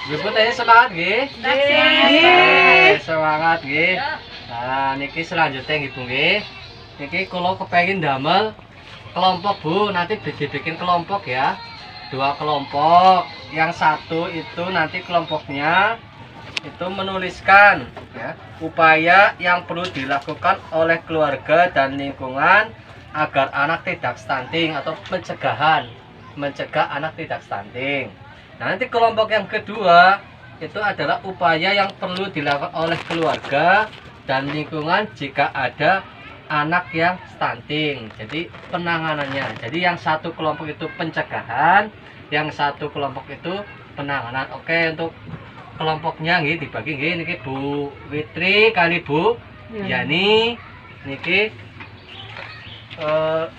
Jemput aja semangat nggih. Nggih. Semangat nggih. Nah, niki selanjutnya nggih Bu nggih. Niki kula kepengin damel kelompok Bu, nanti dibikin kelompok ya. 2 kelompok. Yang satu itu nanti kelompoknya itu menuliskan ya, upaya yang perlu dilakukan oleh keluarga dan lingkungan agar anak tidak stunting atau mencegah anak tidak stunting. Nah, nanti kelompok yang kedua itu adalah upaya yang perlu dilakukan oleh keluarga dan lingkungan jika ada anak yang stunting. Jadi penanganannya. Jadi yang satu kelompok itu pencegahan, yang satu kelompok itu penanganan. Oke, untuk kelompoknya nggih dibagi nggih niki Bu Witri kali Bu Yani niki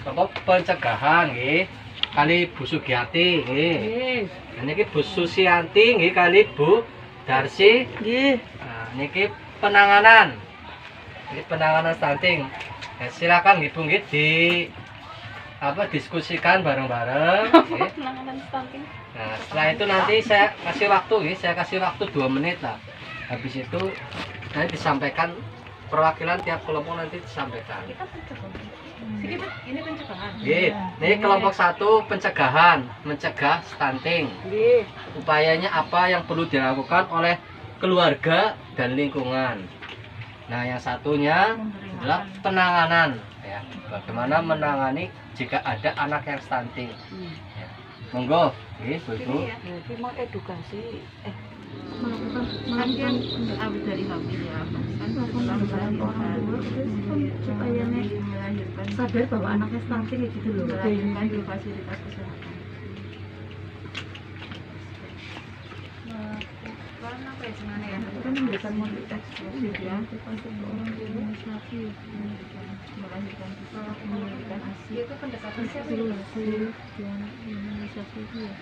kelompok pencegahan nggih kali Bu Sugiyati nggih. Nah, niki Bu Susianti nggih kali Bu Darsi nggih. Nah, niki penanganan. Ini penanganan stunting. Nah, silakan nggih Bu nggih diskusikan bareng-bareng nggih. Penanganan stunting. Nah, setelah itu nanti saya kasih waktu ya, saya kasih waktu 2 menit lah. Habis itu nanti disampaikan perwakilan tiap kelompok nanti disampaikan. Ini pencegahan. Ini kelompok 1 pencegahan, mencegah stunting. Upayanya apa yang perlu dilakukan oleh keluarga dan lingkungan. Nah, yang satunya adalah penanganan ya. Bagaimana menangani jika ada anak yang stunting. Ya. Monggo, nggih, Bu Ibu. Berarti mau edukasi melakukan awal dari hamil ya, kan setelah melahirkan supaya melahirkan sadar bahwa anaknya stunting gitu loh, melahirkan di fasilitas kesehatan. Melakukan apa ya sebenarnya ya? Kan memberikan motivasi ya, untuk orang imunisasi, melahirkan bisa memberikan ASI. Itu pendekatan imunisasi itu ya.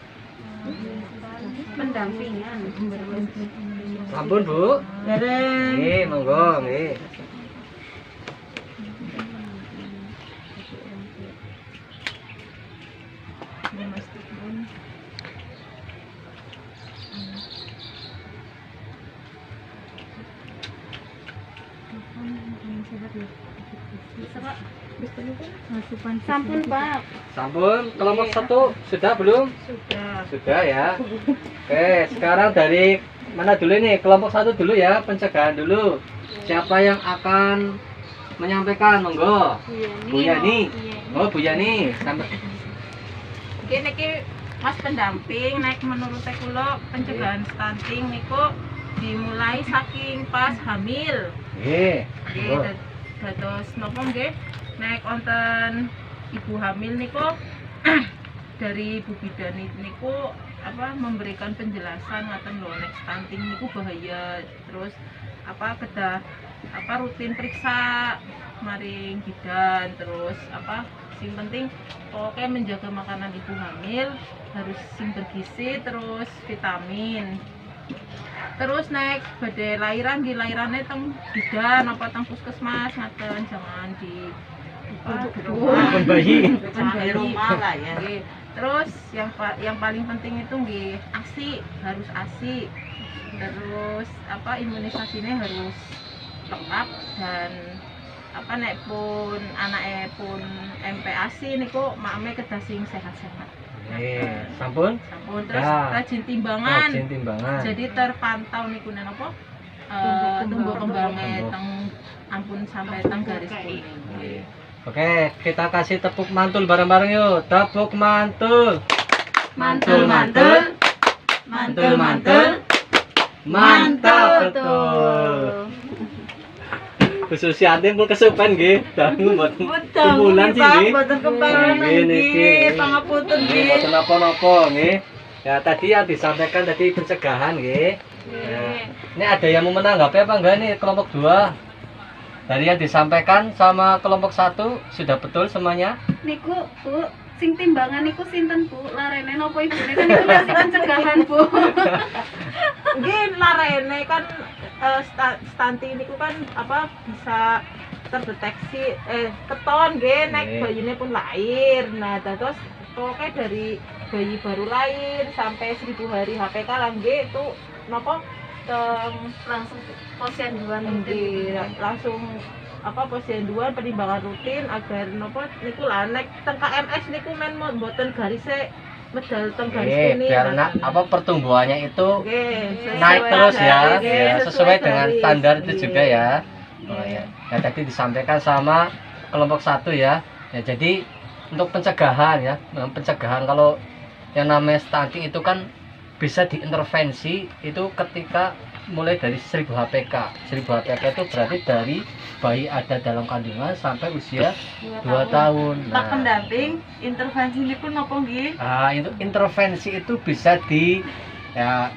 Pendampingan Ampun Bu. Nggih, monggo nggih. Sampun Pak. Sampun, kelompok 1 sudah belum? Sudah ya. Oke, sekarang dari mana dulu nih? Kelompok 1 dulu ya, pencegahan dulu. Siapa yang akan menyampaikan? Monggo. Bu Yani. Oh, Bu Yani. Sampai. Niki Mas pendamping naik menurut kula pencegahan stunting niku dimulai saking pas hamil. Nggih. Nggih, dados napa nggih? Nek wonten ibu hamil niku dari Ibu Bidan niku memberikan penjelasan ngaten lho nek stunting niku bahaya, terus kedah rutin periksa maring bidan, terus sing penting pokoknya menjaga makanan ibu hamil harus sing bergizi, terus vitamin. Terus naik badhe lairan di lairane teng bidan apa teng puskesmas ngaten, jangan di bayi. Rumah lah ya. Terus yang paling penting itu nggih ASI, harus ASI. Terus imunisasinya harus lengkap, dan nek pun anake pun MPASI niku makame kedah sing sehat-sehat. Sampun? Sampun. Terus rajin timbangan. Jadi Jadi terpantau niku napa tumbuh kembangnya ampun sampai teng garis kuning. Oke, kita kasih tepuk mantul bareng-bareng yuk. Tepuk mantul. Mantul, mantul. Mantul, mantul. Mantap betul. Khusus yatim pun kesupen nggih. Dangu mboten kumpulan sih nggih. Mboten keparan nggih, pangapunten nggih. Mboten napa-napa nggih. Ya tadi yang disampaikan tadi pencegahan nggih. Ini ada yang mau menanggapi apa enggak nih kelompok 2? Dari yang disampaikan sama kelompok 1 sudah betul semuanya? Niku Bu, sing timbangan niku sinten Bu? Larene napa ibune kan niku masih pencegahan Bu. Nggih, larene kan stunting niku kan bisa terdeteksi keton nggih nek bayine pun lahir. Nah, terus pokoknya dari bayi baru lahir sampai 1000 hari HPK lah nggih itu napa langsung posyanduan langsung posyanduan penimbangan rutin agar napa niku lah nek teng KMS niku men mboten garise medal teng garis ini biar pertumbuhannya itu nggih, naik terus ya, nggih, ya sesuai dengan garis. standar itu juga ya. Nggih. Oh ya. Ya tadi disampaikan sama kelompok 1 ya. Ya jadi untuk pencegahan ya, pencegahan kalau yang namanya stunting itu kan bisa diintervensi itu ketika mulai dari 1000 HPK. 1000 HPK itu berarti dari bayi ada dalam kandungan sampai usia 2 tahun. Pak pendamping intervensi niku napa nggih? Itu intervensi itu bisa dicegah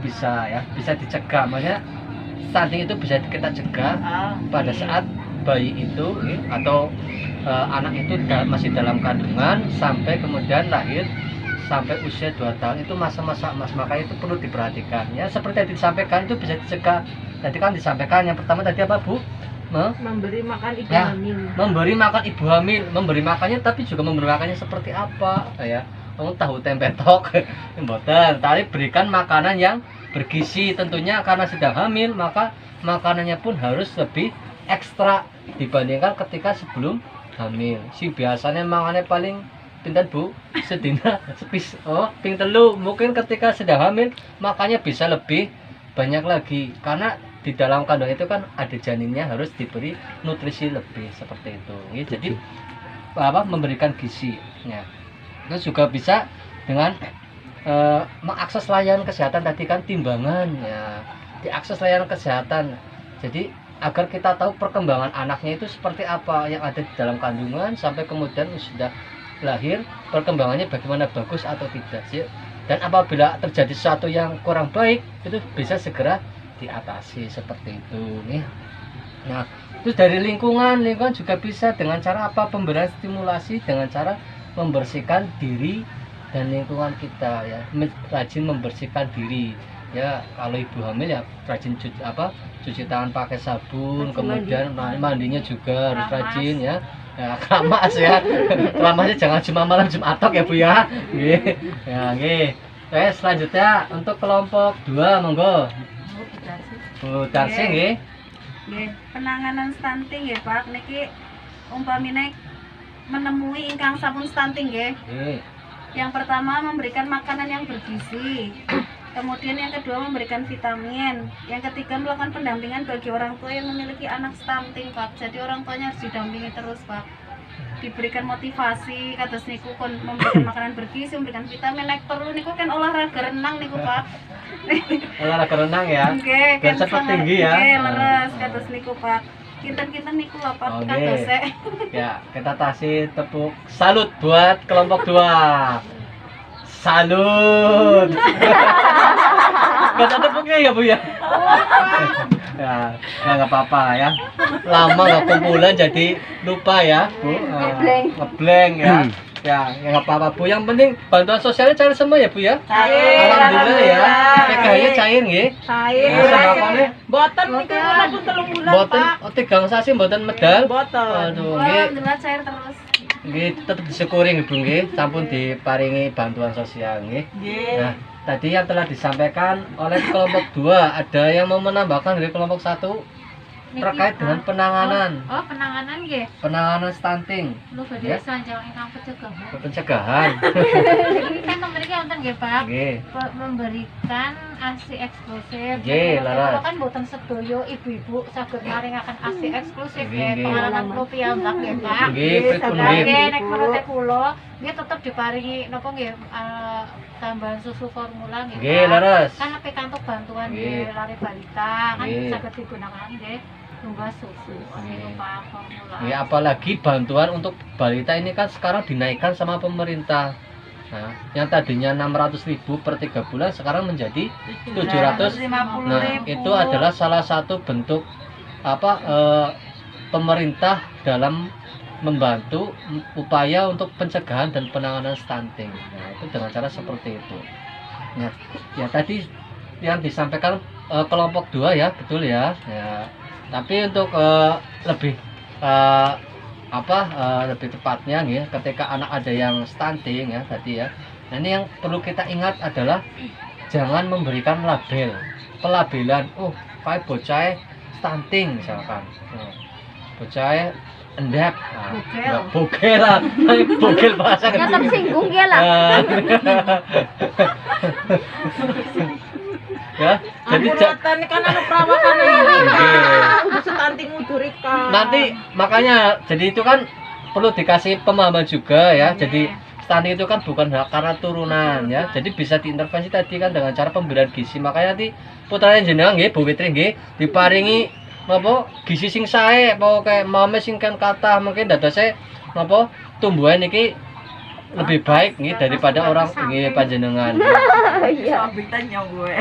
bisa ya, bisa dicegah. Maksudnya stunting itu bisa kita cegah pada saat bayi itu atau anak itu masih dalam kandungan sampai kemudian lahir sampai usia 2 tahun itu masa-masa emas, makanya itu perlu diperhatikan ya. Seperti yang disampaikan itu bisa dicegah. Tadi kan disampaikan yang pertama tadi apa Bu? Memberi makan ibu Ya, hamil. memberi makan ibu hamil, memberi makannya tapi juga memberi makannya seperti apa ya? Kamu tahu tempe tok, mboten. Tapi berikan makanan yang bergizi tentunya karena sedang hamil, maka makanannya pun harus lebih ekstra dibandingkan ketika sebelum hamil. Si biasanya makannya paling pinten Bu, sedina sepis ping telu, mungkin ketika sedang hamil makanya bisa lebih banyak lagi karena di dalam kandungan itu kan ada janinnya, harus diberi nutrisi lebih seperti itu ya. Jadi memberikan gizi ya. Terus juga bisa dengan mengakses layanan kesehatan tadi kan timbangan ya, diakses layanan kesehatan. Jadi agar kita tahu perkembangan anaknya itu seperti apa yang ada di dalam kandungan sampai kemudian sudah lahir, perkembangannya bagaimana, bagus atau tidak sih. Dan apabila terjadi sesuatu yang kurang baik itu bisa segera diatasi seperti itu nih. Nah, terus dari lingkungan juga bisa dengan cara apa? Pemberian stimulasi dengan cara membersihkan diri dan lingkungan kita ya, rajin membersihkan diri ya. Kalau ibu hamil ya rajin cuci tangan pakai sabun, kemudian mandinya juga harus rajin ya. Ya, keramas ya. Keramasnya jangan cuma malam Jumatok ya Bu ya. Nggih. Ya, nggih. Selanjutnya untuk kelompok 2 monggo. Bu Darsi nggih. Nggih, penanganan stunting nggih Pak. Niki umpamine menemui ingkang sampun stunting nggih. Nggih. Yang pertama memberikan makanan yang bergizi. Kemudian yang kedua memberikan vitamin. Yang ketiga melakukan pendampingan bagi orang tua yang memiliki anak stunting Pak. Jadi orang tuanya harus didampingi terus Pak. Diberikan motivasi, kados niku kon memberikan makanan bergizi, memberikan vitamin, nek perlu niku kan olahraga renang niku Pak. Olahraga renang ya. Nggih, Dan cepat tinggi ya. Nggih, leres kados niku Pak. Kinten-kinten niku lho Pak kadose. Ya, kita kasih tepuk salut buat kelompok 2. Salut. Gak ada tepuknya ya Bu ya? Ya, nggak apa-apa lah ya. Lama nggak kumpulan jadi lupa ya Bu. Ngeblank ya. Ya, nggak apa-apa Bu. Yang penting bantuan sosialnya cair semua ya Bu ya? Cair. Alhamdulillah ya. PKH-nya cair nggih. Cair. Sembakonya Boten niku kula pun 3 bulan boten Pak. tigang sasi boten medal. Boten. Aduh nggih. Alhamdulillah cair terus. Nggih, tetep disyukuri nggih Bu nggih, sampun diparingi bantuan sosial nggih. Nggih. Nah, tadi yang telah disampaikan oleh kelompok 2, ada yang mau menambahkan dari kelompok 1 terkait dengan penanganan. Oh, penanganan nggih. Penanganan stunting, Lho badhe Ya. sanjang ingkang pencegahan. pencegahan. Jadi kan mriki wonten nggih, Pak. Nggih. Memberikan ASI eksklusif. Nggih, laras. Kalau kan boten sedoyo ibu-ibu saged maringaken ASI eksklusif Nggih, ya. nggih. Pengalaman kula piyambak nggih, Pak. Nggih, pripun Nggih, nggih. nek menurut kula nggih tetep diparingi napa nggih tambahan susu formula nggih. Nggih, Pak. laras. Kan ape kantuk bantuan Nggih. nggih lari balita kan Nggih. saged digunakan nggih tunggah susu niku Pak formula. Ya, apalagi bantuan untuk balita ini kan sekarang dinaikkan sama pemerintah. Nah, yang tadinya 600.000 per 3 bulan sekarang menjadi 700. Nah, itu adalah salah satu bentuk pemerintah dalam membantu upaya untuk pencegahan dan penanganan stunting. Nah, itu dengan cara seperti itu. Nah, ya tadi yang disampaikan kelompok 2 ya, betul ya. Ya. Tapi untuk lebih lebih tepatnya ya, ketika anak ada yang stunting ya tadi ya. Nah, ini yang perlu kita ingat adalah jangan memberikan label, pelabelan. Oh, kayak bocah stunting misalkan. Bocah endap. Bogel. Bogel lah. Bogel bahasa Ya kedua. tersinggung ya lah. Ya, jadi Amuratan kan anu perawakan ini. Udah stunting udurika. nanti makanya jadi itu kan perlu dikasih pemahaman juga ya. Jadi stunting itu kan bukan karena turunan ya. Jadi bisa diintervensi tadi kan dengan cara pemberian gizi. Makanya nanti putranya jenengan nggih Bu Fitri nggih diparingi napa gizi sing sae apa kayak mame sing kan kathah mungkin dadose napa tumbuhan iki lebih baik nggih daripada orang nggih panjenengan. Iya. Sambitannya gue.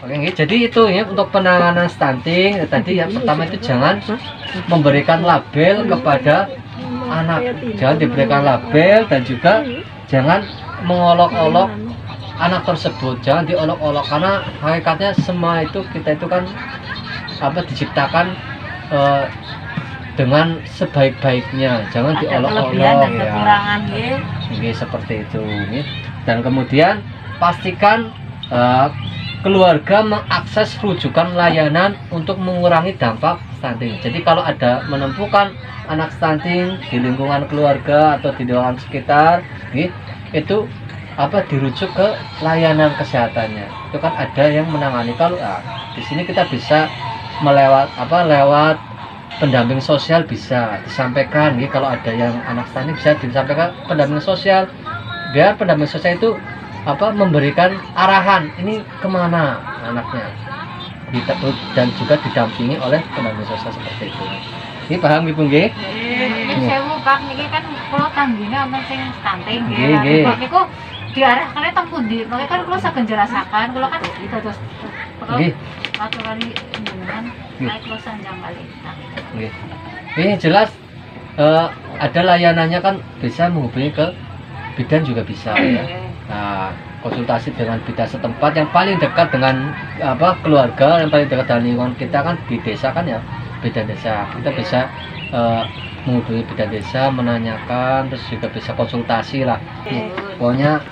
Oke, nggih. Jadi itu ya untuk penanganan stunting tadi ya pertama itu jangan memberikan label kepada anak. Jangan diberikan label dan juga jangan mengolok-olok anak tersebut. Jangan diolok-olok karena hakikatnya semua itu kita itu kan diciptakan dengan sebaik-baiknya. Jangan diolok-olok ya. Nggih seperti itu nggih. Dan kemudian pastikan keluarga mengakses rujukan layanan untuk mengurangi dampak stunting. Jadi kalau ada menemukan anak stunting di lingkungan keluarga atau di lingkungan sekitar, itu dirujuk ke layanan kesehatannya. Itu kan ada yang menangani. Kalau di sini kita bisa lewat pendamping sosial bisa disampaikan. Kalau ada yang anak stunting bisa disampaikan pendamping sosial. Biar pendamping sosial itu memberikan arahan ini kemana anaknya dan juga didampingi oleh pendamping sosial seperti itu. Ini paham ibu nggih? Ini sewu Pak niki kan kula tanggine wonten sing stunting Nggih, nggih. nggih. Pak niku diarahkane teng pundi? Makanya kan kula saged jelasaken kula kan dados Nggih. aturane jenengan Nggih. naik kula sanjang kali. Nggih. Ini jelas ada layanannya kan bisa menghubungi ke bidan juga bisa ya. Nah, konsultasi dengan bidan setempat yang paling dekat dengan keluarga, yang paling dekat dengan lingkungan kita kan di desa kan ya, bidan desa. Kita bisa menghubungi bidan desa, menanyakan, terus juga bisa konsultasi lah. Pokoknya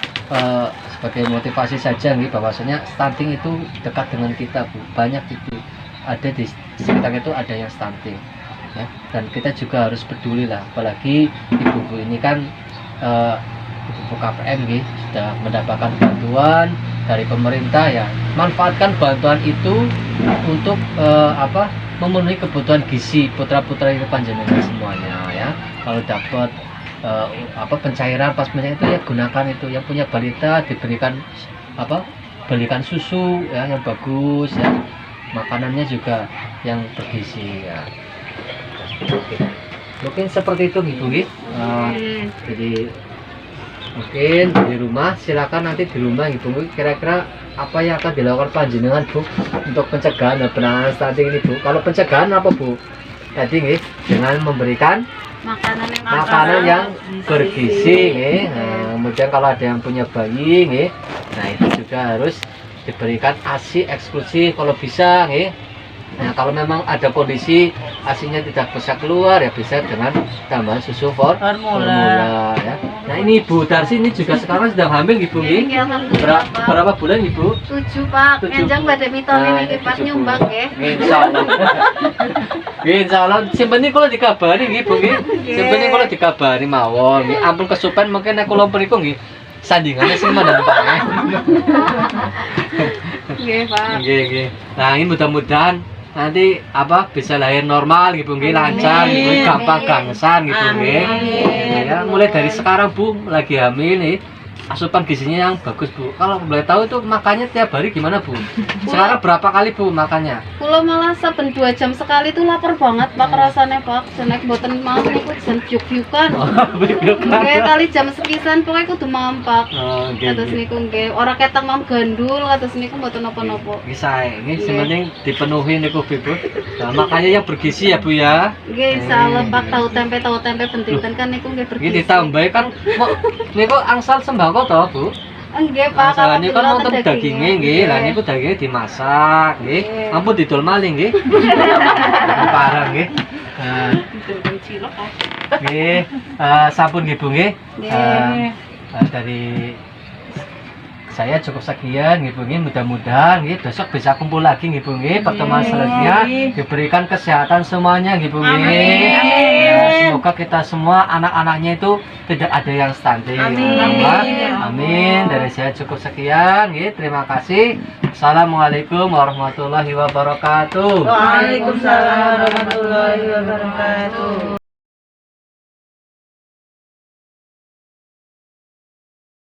sebagai motivasi saja nih bahwasanya stunting itu dekat dengan kita Bu. Banyak itu ada di sekitar itu ada yang stunting ya. Dan kita juga harus peduli lah, apalagi ibu-ibu ini kan ibu KPM sudah mendapatkan bantuan dari pemerintah ya. Manfaatkan bantuan itu untuk memenuhi kebutuhan gizi putra-putra itu panjenengan semuanya ya. Kalau dapat pencairan pas menyang itu ya gunakan itu. Yang punya balita diberikan belikan susu ya yang bagus ya. Makanannya juga yang bergizi ya. Mungkin seperti itu Bu nggih. Jadi mungkin di rumah silakan nanti di rumah Ibu kira-kira apa yang akan dilakukan panjenengan Bu untuk pencegahan dan penanganan stunting ini Bu. Kalau pencegahan apa Bu? Tadi nggih dengan memberikan makanan yang bergizi nggih. Nah, kemudian kalau ada yang punya bayi nggih, nah itu juga harus diberikan ASI eksklusif kalau bisa nggih. Nah, kalau memang ada kondisi ASINya tidak bisa keluar ya bisa dengan tambahan susu formula ya. Nah, ini Ibu Darsi ini juga sekarang sedang hamil Ibu nggih. Berapa bulan Ibu? 7 Pak. 7 Enjang badhe mitoni niki Pak nyumbang nggih. Insyaallah. Insyaallah simpeni kula dikabari nggih Bu nggih. Simpeni kula dikabari mawon. Nggih ampun kesupen mungkin nek kula mriku nggih sandingane sing mandang Pak. Nggih Pak. Nggih. Nah, ini mudah-mudahan nanti bisa lahir normal gitu nggih, lancar gitu, gampang gangsan gitu nggih. Ya, mulai dari sekarang Bu lagi hamil nih, asupan gizinya yang bagus Bu. Kalau boleh tahu itu makannya tiap hari gimana Bu? Sekarang berapa kali Bu makannya? Kula malah saben 2 jam sekali tuh lapar banget Pak rasane Pak. Jenek mboten mau niku jen juk-jukan. Nggih kali jam sepisan pokoke kudu mampak. Oh, nggih. Kados niku nggih, ora ketak mam gandul kados niku mboten napa-napa. Nggih sae, nggih sing penting dipenuhi niku Bu. Nah, makanya yang bergizi ya Bu ya. Nggih, salah Pak tahu tempe penting kan niku nggih bergizi. Ini ditambahi kan niku angsal sembako toh Bu. Nggih Pak, Masalah ini kan wonten dagingnya nggih. Lah niku dagingnya dimasak nggih. Ampun didol malih nggih. Parah nggih. Nggih, sampun nggih Bu nggih. Dari Saya cukup sekian nggih Bu nggih, mudah-mudahan nggih besok bisa kumpul lagi nggih Bu nggih, pertemuan selanjutnya diberikan kesehatan semuanya nggih Bu nggih. Ya, semoga kita semua anak-anaknya itu tidak ada yang stunting. Amin. Dari saya cukup sekian nggih, terima kasih. Assalamualaikum warahmatullahi wabarakatuh. Waalaikumsalam warahmatullahi wabarakatuh.